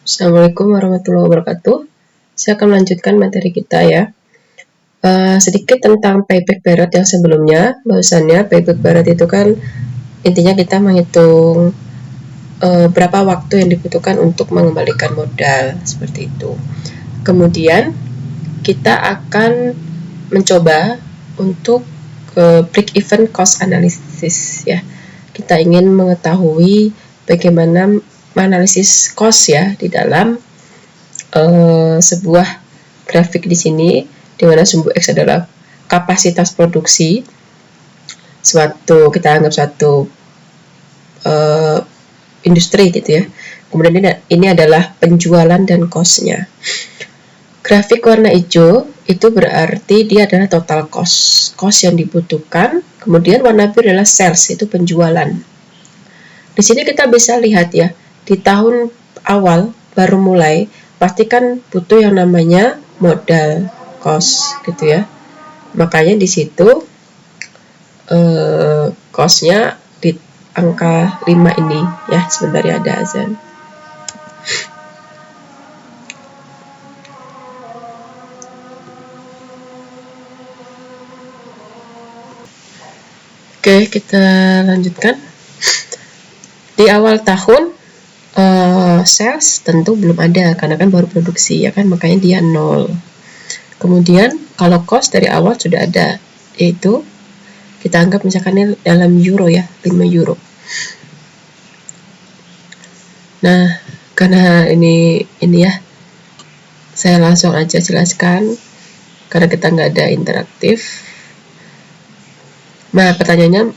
Assalamualaikum warahmatullahi wabarakatuh. Saya akan melanjutkan materi kita ya. Sedikit tentang payback period yang sebelumnya. Bahwasannya payback period itu kan intinya kita menghitung berapa waktu yang dibutuhkan untuk mengembalikan modal seperti itu. Kemudian kita akan mencoba untuk break even cost analysis ya. Kita ingin mengetahui bagaimana menganalisis cost ya di dalam sebuah grafik di sini, di mana sumbu X adalah kapasitas produksi kita anggap suatu industri gitu ya. Kemudian ini adalah penjualan dan cost-nya. Grafik warna hijau itu berarti dia adalah total cost yang dibutuhkan. Kemudian warna biru adalah sales, itu penjualan. Di sini kita bisa lihat ya, di tahun awal baru mulai, pasti kan butuh yang namanya modal cost gitu ya. Makanya di situ cost-nya di angka 5 ini ya. Sebentar ya, ada azan. Oke, kita lanjutkan. Di awal tahun sales tentu belum ada karena kan baru produksi ya kan, makanya dia 0. Kemudian kalau cost dari awal sudah ada, yaitu kita anggap misalkan ini dalam euro ya, 5 euro. Nah, karena ini ya, saya langsung aja jelaskan karena kita nggak ada interaktif. Nah, pertanyaannya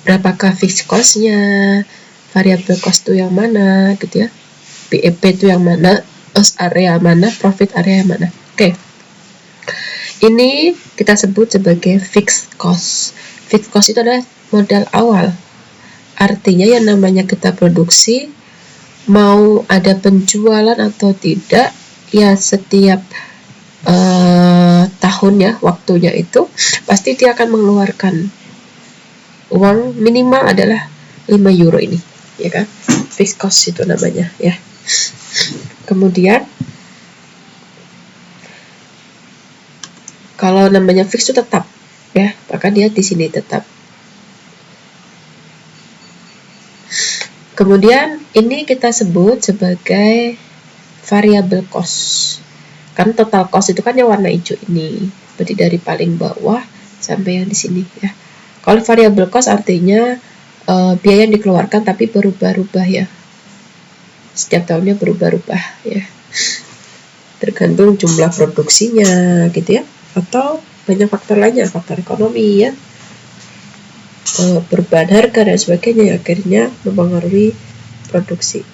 berapakah fixed cost-nya, variable cost itu yang mana gitu ya, BEP itu yang mana, loss area mana, profit area yang mana. Oke. Ini kita sebut sebagai fixed cost. Fixed cost itu adalah modal awal. Artinya yang namanya kita produksi, mau ada penjualan atau tidak, ya setiap tahun ya, waktunya itu pasti dia akan mengeluarkan uang minimal adalah 5 euro ini, ya kan? Fixed cost itu namanya ya. Kemudian kalau namanya fix itu tetap ya, maka dia di sini tetap. Kemudian ini kita sebut sebagai variable cost. Kan total cost itu kan yang warna hijau ini, berarti dari paling bawah sampai yang di sini ya. Kalau variable cost artinya biaya yang dikeluarkan tapi berubah-ubah ya. Setiap tahunnya berubah-ubah ya. Tergantung jumlah produksinya gitu ya. Atau banyak faktor lainnya, faktor ekonomi ya. Perubahan harga dan sebagainya, akhirnya mempengaruhi produksi.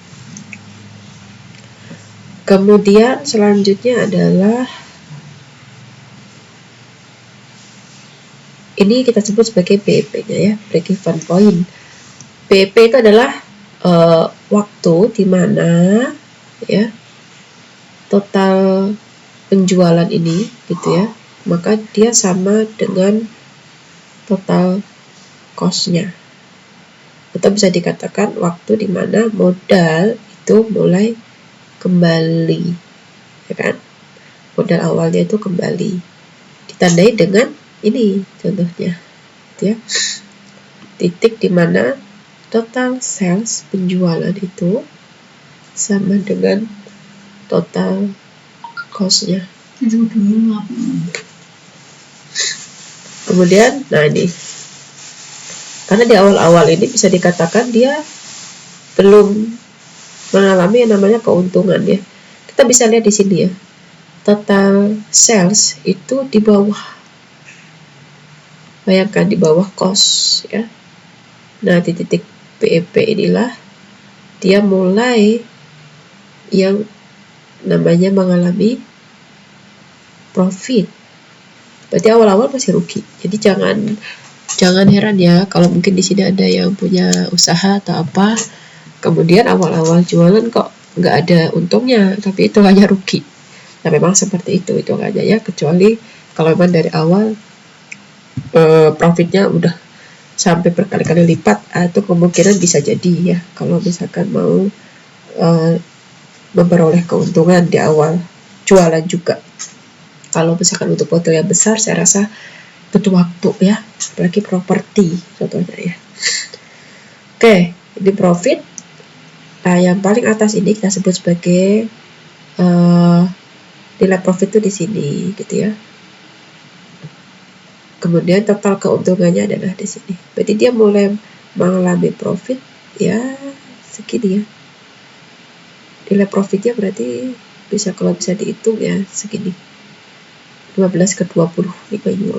Kemudian selanjutnya adalah ini kita sebut sebagai BEP-nya ya, break even point. BEP itu adalah waktu di mana ya total penjualan ini gitu ya, maka dia sama dengan total cost-nya. Atau bisa dikatakan waktu di mana modal itu mulai kembali, ya kan? Modal awalnya itu kembali. Ditandai dengan ini contohnya, ya. Titik di mana total sales penjualan itu sama dengan total cost-nya. Kemudian, nah ini, karena di awal-awal ini bisa dikatakan dia belum mengalami yang namanya keuntungan ya. Kita bisa lihat di sini ya, total sales itu di bawah, bayangkan di bawah cost ya. Nah di titik BEP inilah dia mulai yang namanya mengalami profit. Berarti awal-awal masih rugi. Jadi jangan heran ya kalau mungkin di sini ada yang punya usaha atau apa, kemudian awal-awal jualan kok nggak ada untungnya, tapi itu hanya rugi. Nah memang seperti itu aja ya, kecuali kalau memang dari awal profitnya udah sampai berkali-kali lipat, itu kemungkinan bisa jadi ya, kalau misalkan mau memperoleh keuntungan di awal jualan juga. Kalau misalkan untuk portfolio yang besar, saya rasa butuh waktu ya, apalagi properti contohnya ya. Oke, ini profit. Nah, yang paling atas ini kita sebut sebagai nilai profit itu di sini gitu ya. Kemudian total keuntungannya adalah di sini. Berarti dia mulai mengalami profit ya segini ya. Nilai profitnya berarti kalau bisa dihitung ya segini. 15 ke 20 ini.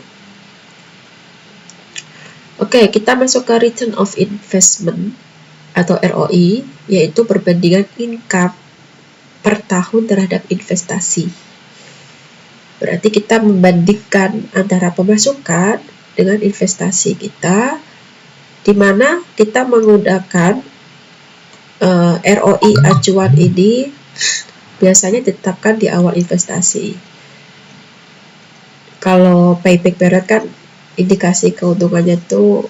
Oke, kita masuk ke return of investment atau ROI, yaitu perbandingan income per tahun terhadap investasi. Berarti kita membandingkan antara pemasukan dengan investasi kita, di mana kita menggunakan ROI acuan ini biasanya ditetapkan di awal investasi. Kalau payback period kan indikasi keuntungannya itu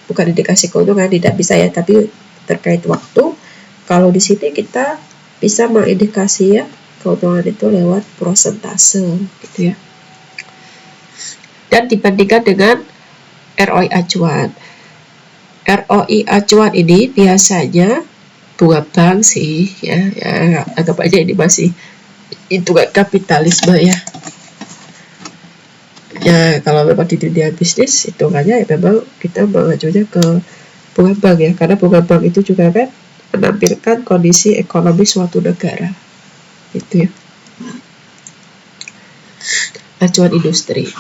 bukan indikasi keuntungan, tidak bisa ya, tapi terkait waktu. Kalau di sini kita bisa mengindikasi ya keuntungan itu lewat prosentase gitu ya. Dan dibandingkan dengan ROI acuan. ROI acuan ini biasanya bunga bank sih ya anggap aja ini masih hitungan kapitalisme ya. Ya kalau memang di dunia bisnis hitungannya ya memang kita mengajunya ke bunga bank ya, karena bunga bank itu juga kan menampilkan kondisi ekonomi suatu negara gitu ya. Acuan industri.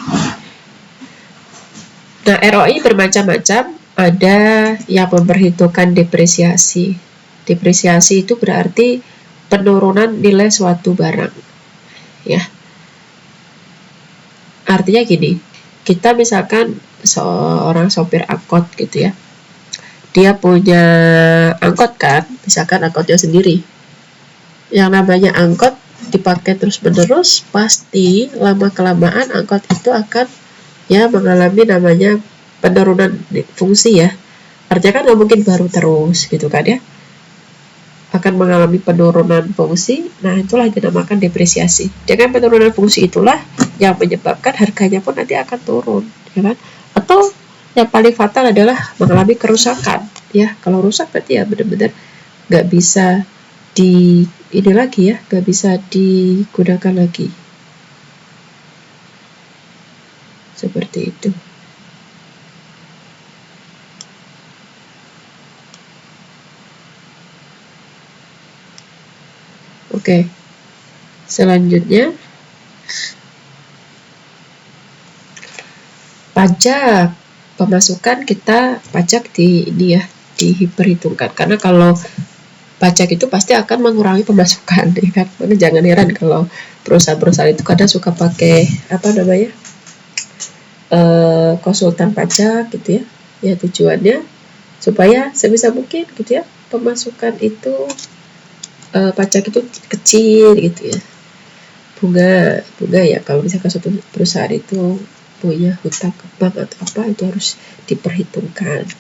Nah, ROI bermacam-macam. Ada yang memperhitungkan depresiasi. Depresiasi itu berarti penurunan nilai suatu barang ya. Artinya gini, kita misalkan seorang sopir angkot gitu ya, dia punya angkot kan, misalkan angkotnya sendiri. Yang namanya angkot dipakai terus menerus, pasti lama-kelamaan angkot itu akan ya mengalami namanya penurunan fungsi ya. Artinya kan nggak mungkin baru terus gitu kan ya, akan mengalami penurunan fungsi. Nah, itulah yang dinamakan depresiasi. Dengan penurunan fungsi itulah yang menyebabkan harganya pun nanti akan turun ya kan. Atau yang paling fatal adalah mengalami kerusakan ya. Kalau rusak berarti ya benar-benar nggak bisa ini lagi ya, nggak bisa digunakan lagi seperti itu. Oke, selanjutnya pajak. Pemasukan kita pajak diperhitungkan, karena kalau pajak itu pasti akan mengurangi pemasukan ya kan. Maka jangan heran kalau perusahaan-perusahaan itu kadang suka pakai konsultan pajak gitu ya. Ya tujuannya supaya sebisa mungkin gitu ya pemasukan itu pajak itu kecil gitu ya. Bunga ya, kalau misalkan suatu perusahaan itu punya hutang ke bank atau apa, itu harus diperhitungkan.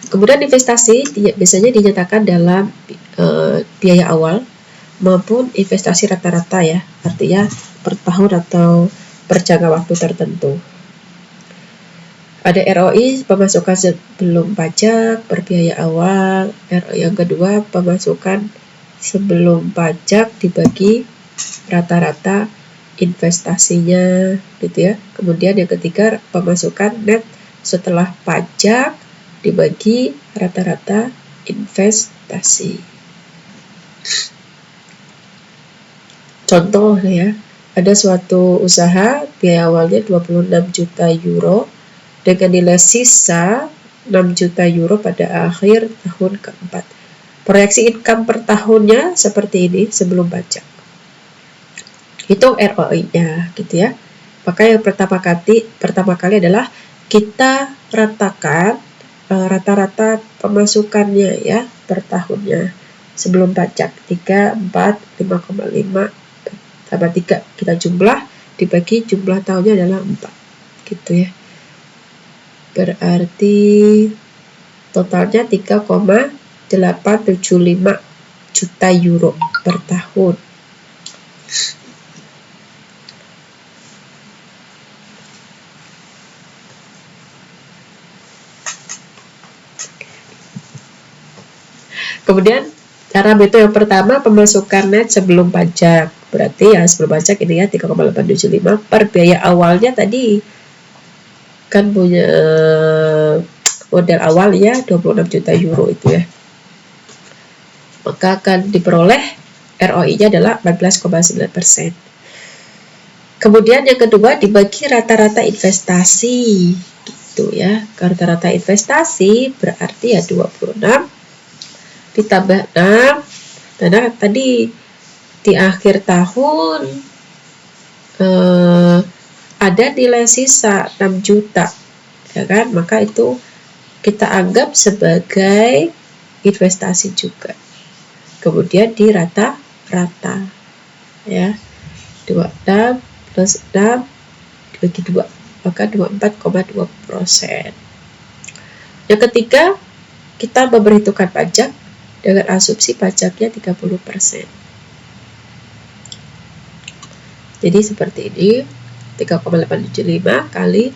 Kemudian investasi biasanya dinyatakan dalam biaya awal maupun investasi rata-rata ya, artinya per tahun atau per jangka waktu tertentu. Ada ROI pemasukan sebelum pajak per biaya awal, ROI yang kedua pemasukan sebelum pajak dibagi rata-rata investasinya gitu ya. Kemudian yang ketiga pemasukan net setelah pajak dibagi rata-rata investasi. Contoh ya, ada suatu usaha biaya awalnya 26 juta euro dengan nilai sisa 6 juta euro pada akhir tahun keempat. Proyeksi income per tahunnya seperti ini sebelum pajak. Hitung ROI-nya gitu ya. Maka yang pertama kali adalah kita ratakan rata-rata pemasukannya ya per tahunnya sebelum pajak 3, 4, 5,5 tambah 3, kita jumlah dibagi jumlah tahunnya adalah 4 gitu ya. Berarti totalnya 3,875 juta euro per tahun. Kemudian cara metode yang pertama, pemasukan net sebelum pajak. Berarti ya sebelum pajak ini ya 3,875 per biaya awalnya tadi kan punya modal awal ya 26 juta euro itu ya. Maka akan diperoleh ROI-nya adalah 14,9%. Kemudian yang kedua, dibagi rata-rata investasi gitu ya. Rata-rata investasi berarti ya 26 ditambah 6, karena tadi di akhir tahun ada nilai sisa 6 juta ya kan, maka itu kita anggap sebagai investasi juga. Kemudian di rata-rata ya, 26 plus 6 dibagi 2, maka 24,2%. Yang ketiga, kita memperhitungkan pajak dengan asumsi pajaknya 30%. Jadi seperti ini, 3,875 kali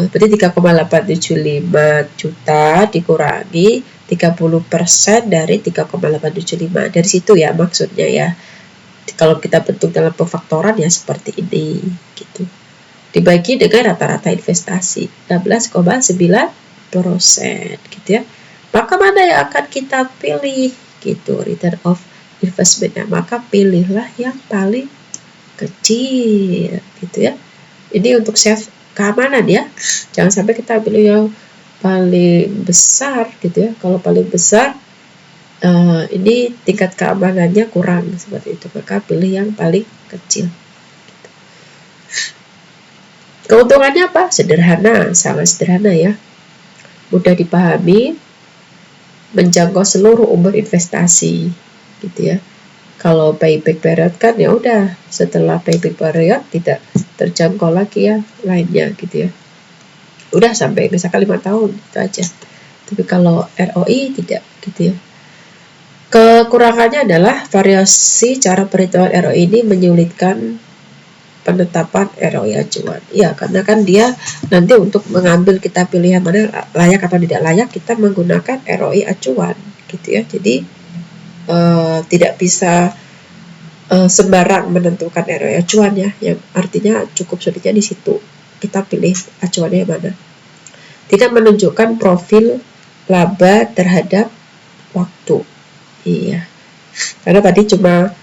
berarti 3,875 juta dikurangi 30% dari 3,875. Dari situ ya maksudnya ya. Kalau kita bentuk dalam pemfaktoran ya seperti ini gitu. Dibagi dengan rata-rata investasi 16,9% gitu ya. Maka mana yang akan kita pilih gitu, return of investment-nya? Maka pilihlah yang paling kecil gitu ya. Ini untuk save keamanan ya. Jangan sampai kita pilih yang paling besar gitu ya. Kalau paling besar ini tingkat keamanannya kurang seperti itu, maka pilih yang paling kecil. Keuntungannya apa? Sederhana, sangat sederhana ya, mudah dipahami, menjangkau seluruh umur investasi gitu ya. Kalau payback period kan ya udah, setelah payback period tidak terjangkau lagi ya lainnya gitu ya, udah sampai misalkan 5 tahun itu aja. Tapi kalau ROI tidak gitu ya. Kekurangannya adalah variasi cara perhitungan ROI ini menyulitkan penetapan ROI acuan. Ya, karena kan dia nanti untuk mengambil kita pilihan mana layak atau tidak layak, kita menggunakan ROI acuan gitu ya. Jadi tidak bisa sembarang menentukan ROI acuan ya, yang artinya cukup sulitnya di situ. Kita pilih acuannya yang mana. Tidak menunjukkan profil laba terhadap waktu. Iya, karena tadi cuma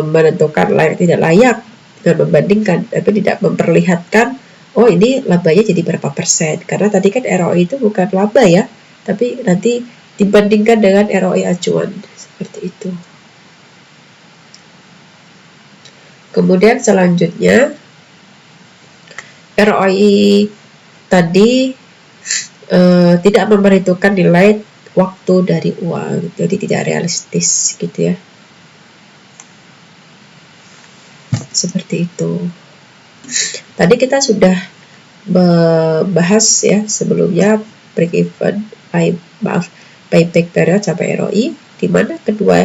menentukan layak tidak layak dan membandingkan, tapi tidak memperlihatkan oh ini labanya jadi berapa persen, karena tadi kan ROI itu bukan laba ya, tapi nanti dibandingkan dengan ROI acuan seperti itu. Kemudian selanjutnya ROI tadi tidak memperhitungkan nilai waktu dari uang, jadi tidak realistis gitu ya, seperti itu. Tadi kita sudah bahas ya sebelumnya break even, payback period sampai ROI, di mana kedua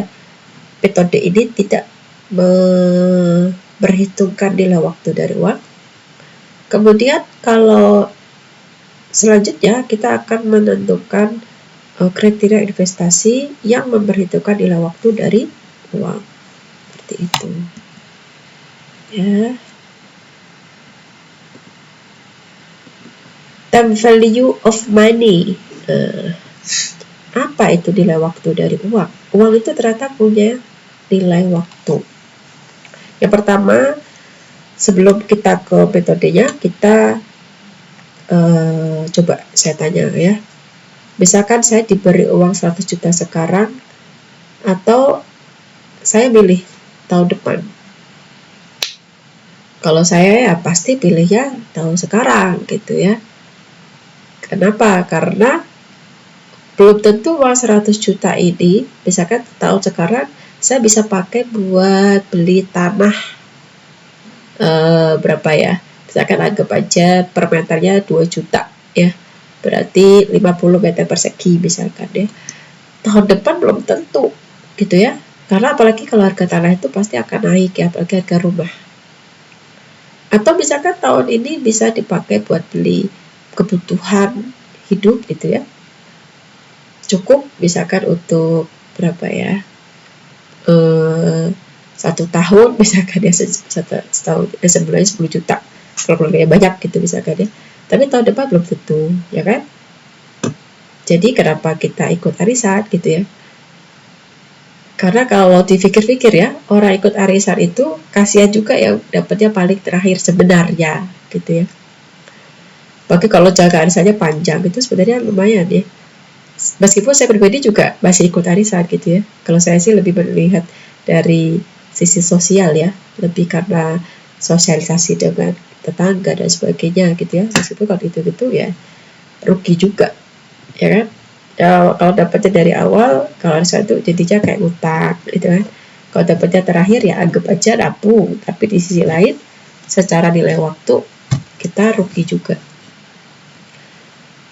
metode ini tidak memperhitungkan nilai waktu dari uang. Kemudian kalau selanjutnya kita akan menentukan kriteria investasi yang memperhitungkan nilai waktu dari uang, seperti itu ya. Time value of money, apa itu nilai waktu dari uang? Uang itu ternyata punya nilai waktu. Yang pertama, sebelum kita ke metodenya, kita coba saya tanya ya. Misalkan saya diberi uang 100 juta sekarang, atau saya milih tahun depan. Kalau saya ya pasti pilihnya tahun sekarang gitu ya. Kenapa? Karena belum tentu uang 100 juta ini, misalkan tahun sekarang saya bisa pakai buat beli tanah berapa ya. Misalkan anggap aja per meternya 2 juta ya. Berarti 50 meter persegi misalkan ya. tahun depan belum tentu gitu ya, karena apalagi kalau harga tanah itu pasti akan naik ya, apalagi harga rumah. Atau misalkan tahun ini bisa dipakai buat beli kebutuhan hidup gitu ya, cukup misalkan untuk berapa ya, 1 tahun misalkan ya, setahun sebulannya 10 juta kalau keluarganya banyak gitu misalkan ya, tapi tahun depan belum tentu ya kan. Jadi kenapa kita ikut arisan gitu ya, karena kalau dipikir-pikir ya, orang ikut arisan itu kasihan juga ya, dapatnya paling terakhir sebenarnya gitu ya. Bagi kalau jangka arisannya panjang itu sebenarnya lumayan ya. Meskipun saya pribadi juga masih ikut arisan gitu ya. Kalau saya sih lebih melihat dari sisi sosial ya, lebih karena sosialisasi dengan tetangga dan sebagainya gitu ya. Meskipun kalau itu ya rugi juga ya kan. Ya, kalau dapatnya dari awal, kalau arisan itu jadinya kayak utang gitu kan. Kalau dapatnya terakhir ya anggap aja nabung, tapi di sisi lain secara nilai waktu kita rugi juga.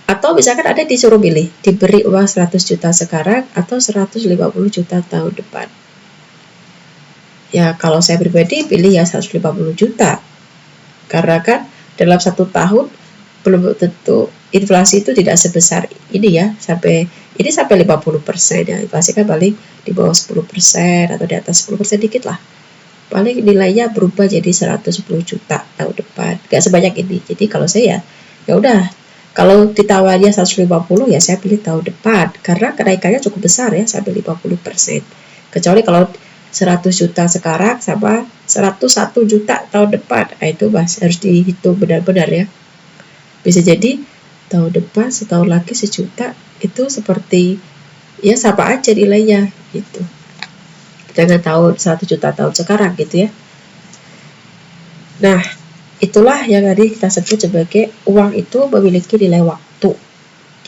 Atau misalkan ada disuruh pilih, diberi uang 100 juta sekarang atau 150 juta tahun depan. Ya kalau saya pribadi pilih ya 150 juta. Karena kan dalam 1 tahun belum tentu inflasi itu tidak sebesar ini ya, sampai 50% ya. Inflasi kan paling di bawah 10% atau di atas 10% dikit lah. Paling nilainya berubah jadi 110 juta tahun depan. Gak sebanyak ini. Jadi kalau saya ya udah, kalau ditawarnya 150 ya saya pilih tahun depan karena kenaikannya cukup besar ya, sampai 50%. Kecuali kalau 100 juta sekarang sama 101 juta tahun depan, nah itu harus dihitung benar-benar ya. Bisa jadi tahun depan setahun lagi 1 juta itu seperti ya sama aja nilainya gitu. Jangan tahun 1 juta tahun sekarang gitu ya. Nah, itulah yang tadi kita sebut sebagai uang itu memiliki nilai waktu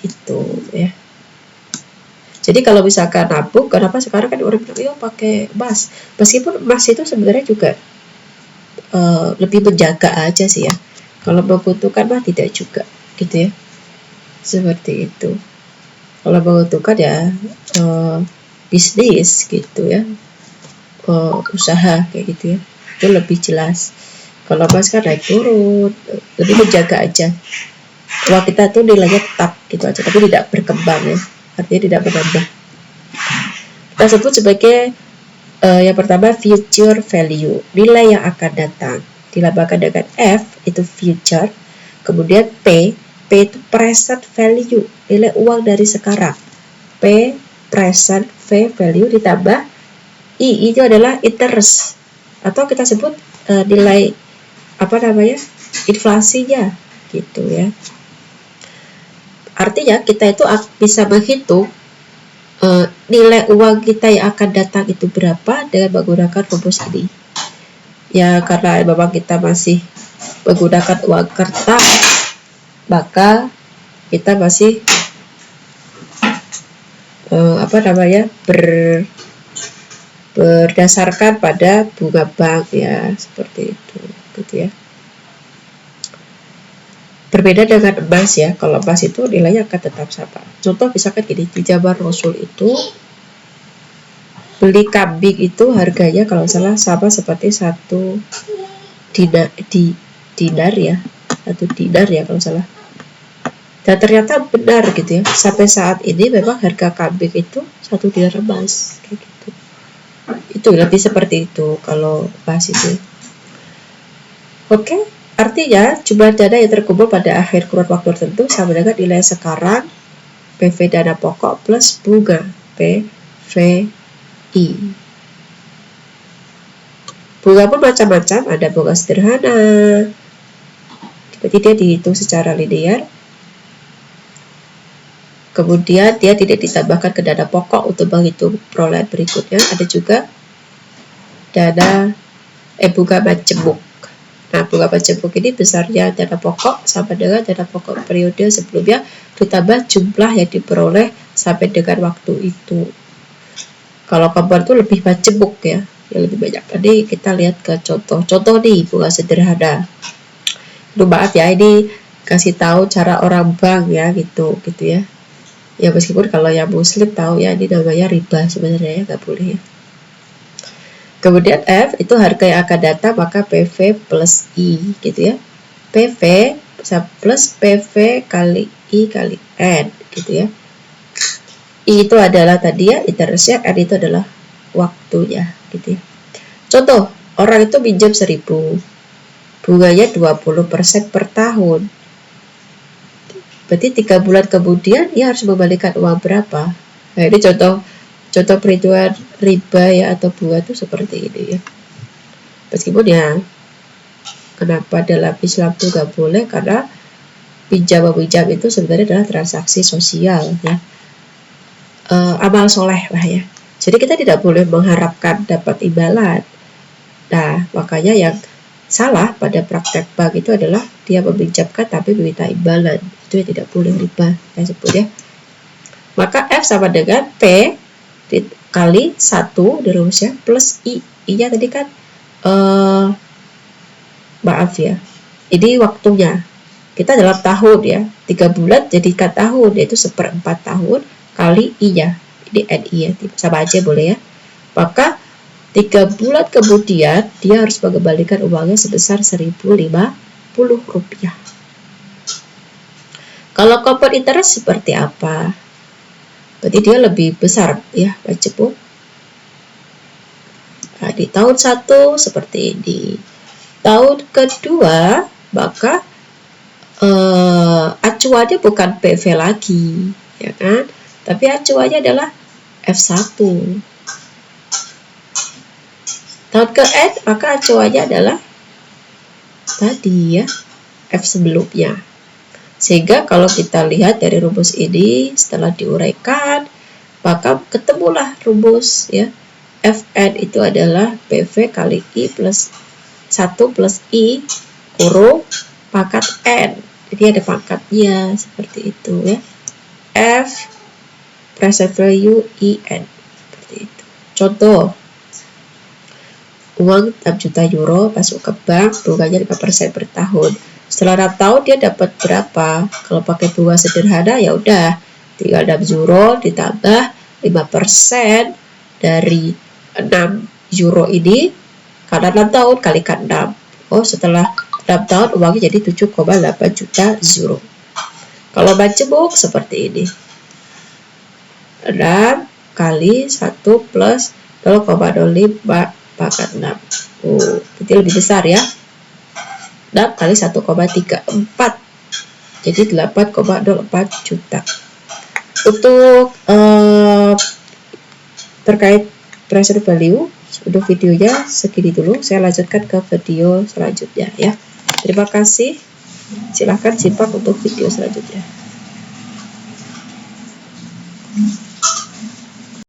gitu ya. Jadi kalau misalkan nabung, kenapa sekarang kan orang bilang pakai emas, meskipun emas itu sebenarnya juga lebih menjaga aja sih ya, kalau membutuhkan mah tidak juga gitu ya, seperti itu. Kalau membutuhkan ya bisnis gitu ya, usaha kayak gitu ya, itu lebih jelas. Kalau emas kan naik turun, lebih menjaga aja. Uang kita tuh nilainya tetap gitu aja, tapi tidak berkembang ya, artinya tidak menambah. Kita sebut sebagai yang pertama future value, nilai yang akan datang. Dilambangkan dengan F itu future, kemudian P itu present value, nilai uang dari sekarang. P present value ditambah I itu adalah interest, atau kita sebut nilai inflasinya gitu ya. Artinya kita itu bisa menghitung nilai uang kita yang akan datang itu berapa dengan menggunakan rumus ini. Ya karena memang kita masih menggunakan uang kertas, maka kita masih berdasarkan pada bunga bank ya, seperti itu gitu ya. Berbeda dengan emas ya, kalau emas itu nilainya akan tetap sama. Contoh misalkan gini, di zaman Rasul itu beli kambing itu harganya kalau salah sama seperti 1 dinar ya, 1 dinar ya kalau salah. Dan ternyata benar gitu ya, sampai saat ini memang harga kambing itu 1 dinar emas kayak gitu. Itu lebih seperti itu kalau emas itu. Oke. Artinya, jumlah dana yang terkumpul pada akhir kurun waktu tertentu sama dengan nilai sekarang PV dana pokok plus bunga PVI. Bunga pun macam-macam, ada bunga sederhana, berarti dia dihitung secara linear. Kemudian dia tidak ditambahkan ke dana pokok untuk menghitung perolehan berikutnya. Ada juga bunga majemuk. Nah, bunga majemuk ini besarnya dana pokok sama dengan dana pokok periode sebelumnya ditambah jumlah yang diperoleh sampai dengan waktu itu. Kalau kapan itu lebih majemuk ya, yang lebih banyak. Tadi kita lihat ke contoh nih bunga sederhana. Maaf ya, ini kasih tahu cara orang bank ya gitu ya. Ya meskipun kalau yang muslim tahu ya ini namanya riba sebenarnya ya, nggak boleh ya. Kemudian F itu harga yang akan datang, maka PV plus I gitu ya. PV plus PV kali I kali N gitu ya. I itu adalah tadi ya interestnya, N itu adalah waktunya gitu ya. Contoh, orang itu pinjam 1.000, bunganya 20% per tahun. Berarti 3 bulan kemudian ia harus membalikan uang berapa? Nah, ini contoh perhitungan riba ya atau bunga itu seperti ini ya. Meskipun ya kenapa dalam Islam itu nggak boleh, karena pinjam meminjam itu sebenarnya adalah transaksi sosial ya, amal soleh lah ya. Jadi kita tidak boleh mengharapkan dapat imbalan. Nah makanya yang salah pada praktek bank itu adalah dia meminjamkan tapi meminta imbalan, itu ya tidak boleh, riba saya sebut ya. Maka F sama dengan P kali 1 di rumusnya plus I. I-nya tadi kan maaf ya, ini waktunya. Kita dalam tahun ya, 3 bulan jadikan tahun, yaitu 1/4 tahun kali I-nya. Ini NI ya, sama aja boleh ya. Maka 3 bulan kemudian dia harus mengembalikan uangnya sebesar 1.050 rupiah. Kalau compound interest seperti apa? Berarti dia lebih besar ya wajib. Nah, di tahun 1 seperti ini. Tahun kedua maka acuannya bukan PV lagi ya kan, tapi acuannya adalah F1. Tahun ke N maka acuannya adalah tadi ya F sebelumnya. Sehingga kalau kita lihat dari rumus ini setelah diuraikan, maka ketemulah rumus ya, Fn itu adalah PV kali I plus 1 plus I kurung pangkat N. Jadi ada pangkatnya seperti itu ya. F present value IN seperti itu. Contoh, uang 6 juta euro masuk ke bank, bunganya 5% per tahun. Setelah 6 tahun dia dapat berapa? Kalau pakai bunga sederhana ya udah tinggal 6 euro ditambah 5% dari 6 euro ini, karena 6 tahun kalikan 6. Oh, setelah 6 tahun uangnya jadi 7,8 juta euro. Kalau majemuk seperti ini, 6 kali 1 plus 0,05 pangkat 6. Oh, berarti lebih besar ya. 6 kali 1,34, jadi 8,04 juta. Untuk terkait present value, untuk videonya segini dulu. Saya lanjutkan ke video selanjutnya ya. Terima kasih. Silahkan simak untuk video selanjutnya.